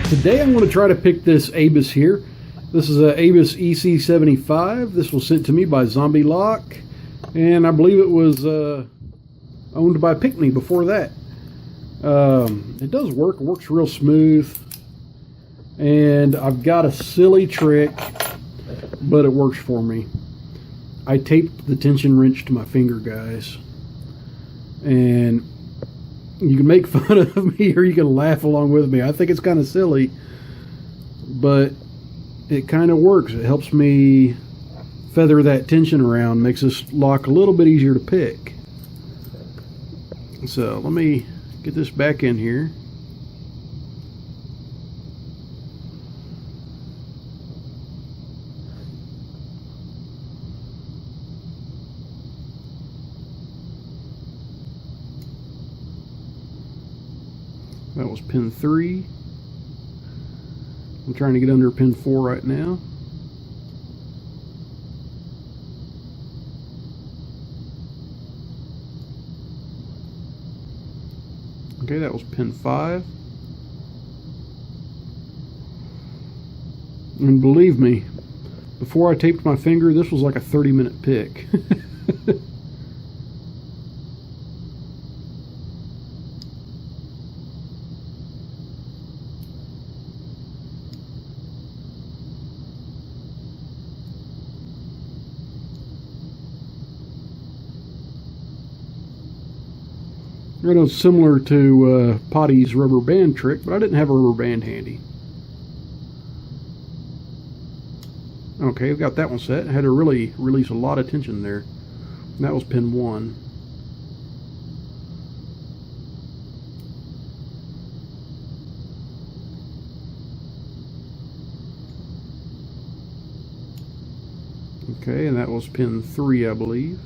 Today I'm going to try to pick this Abus here. This is a Abus EC75. This was sent to me by Zombie Lock, and I believe it was owned by Pickney before that. It does work. It works real smooth, and I've got a silly trick, but it works for me. I taped the tension wrench to my finger, guys, and you can make fun of me or you can laugh along with me. I think it's kind of silly, but it kind of works. It helps me feather that tension around, makes this lock a little bit easier to pick. So let me get this back in here. That was pin 3. I'm trying to get under pin 4 right now. Okay, that was pin 5. And believe me, before I taped my finger, this was like a 30-minute pick. I know it's similar to Potty's rubber band trick, but I didn't have a rubber band handy. Okay, I've got that one set. I had to really release a lot of tension there. And that was pin 1. Okay, and that was pin 3, I believe.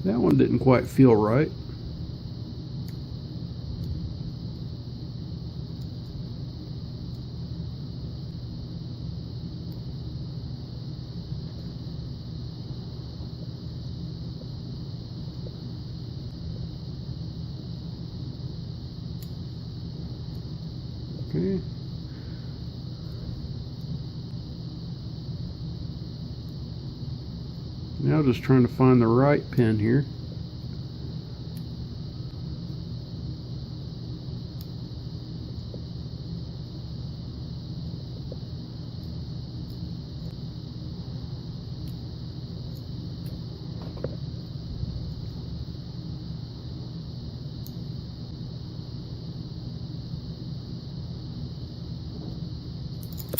That one didn't quite feel right. Okay. Now just trying to find the right pin here.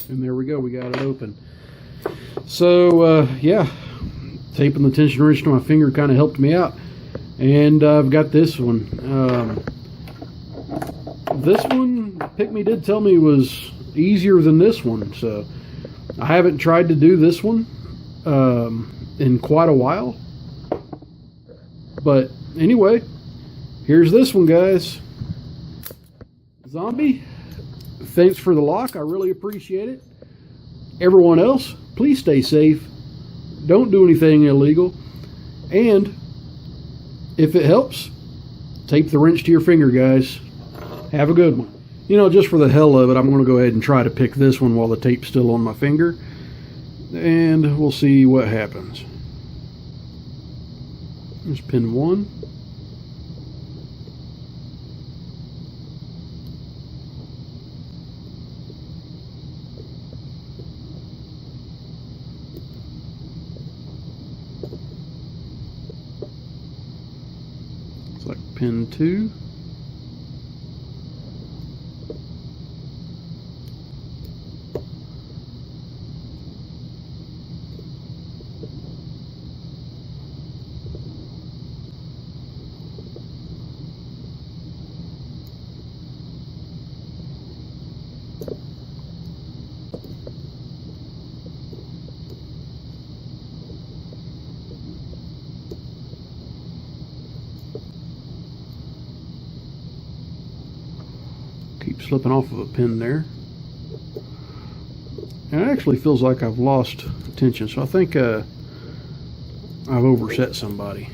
And there we go, we got it open. So yeah, taping the tension wrench to my finger kind of helped me out. And I've got this one. This one, Pick Me did tell me was easier than this one, so I haven't tried to do this one in quite a while. But anyway, here's this one, guys. Zombie, thanks for the lock. I really appreciate it. Everyone else, please stay safe. Don't do anything illegal. And if it helps, tape the wrench to your finger, guys. Have a good one. You know, just for the hell of it, I'm going to go ahead and try to pick this one while the tape's still on my finger. And we'll see what happens. There's pin 1. Like pin 2. Keep slipping off of a pin there. And it actually feels like I've lost tension, so I think I've overset somebody.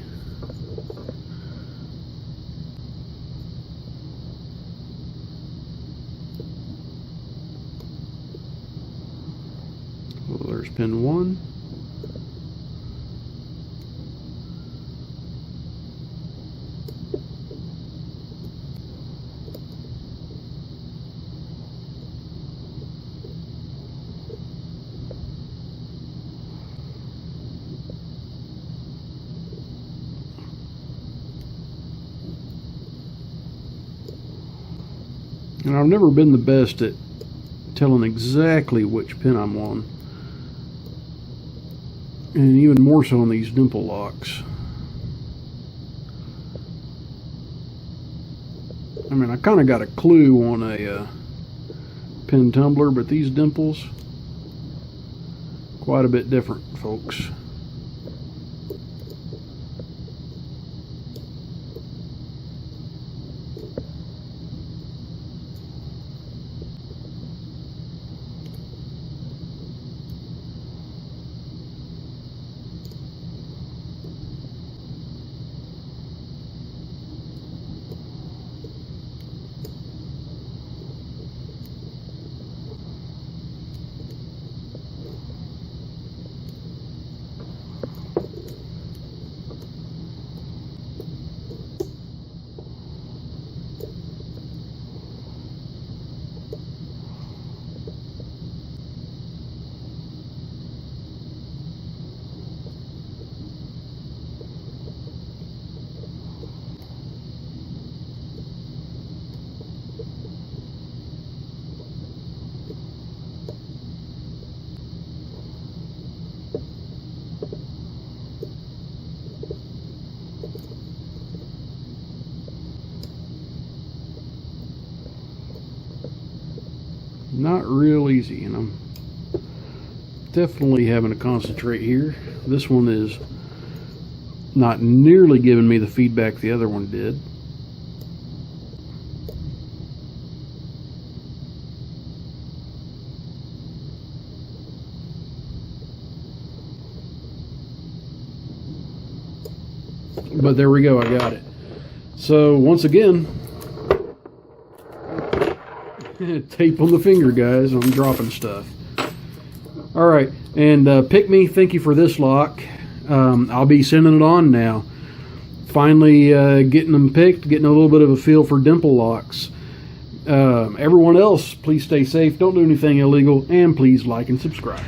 Well, there's pin 1. And I've never been the best at telling exactly which pin I'm on. And even more so on these dimple locks. I mean, I kind of got a clue on a pin tumbler, but these dimples, quite a bit different, folks. Not real easy, and I'm definitely having to concentrate here. This one is not nearly giving me the feedback the other one did. But there we go, I got it. So once again, tape on the finger, guys. I'm dropping stuff. All right, and Pick Me, thank you for this lock. I'll be sending it on now. Finally getting them picked, getting a little bit of a feel for dimple locks. Everyone else, please stay safe. Don't do anything illegal, and please like and subscribe.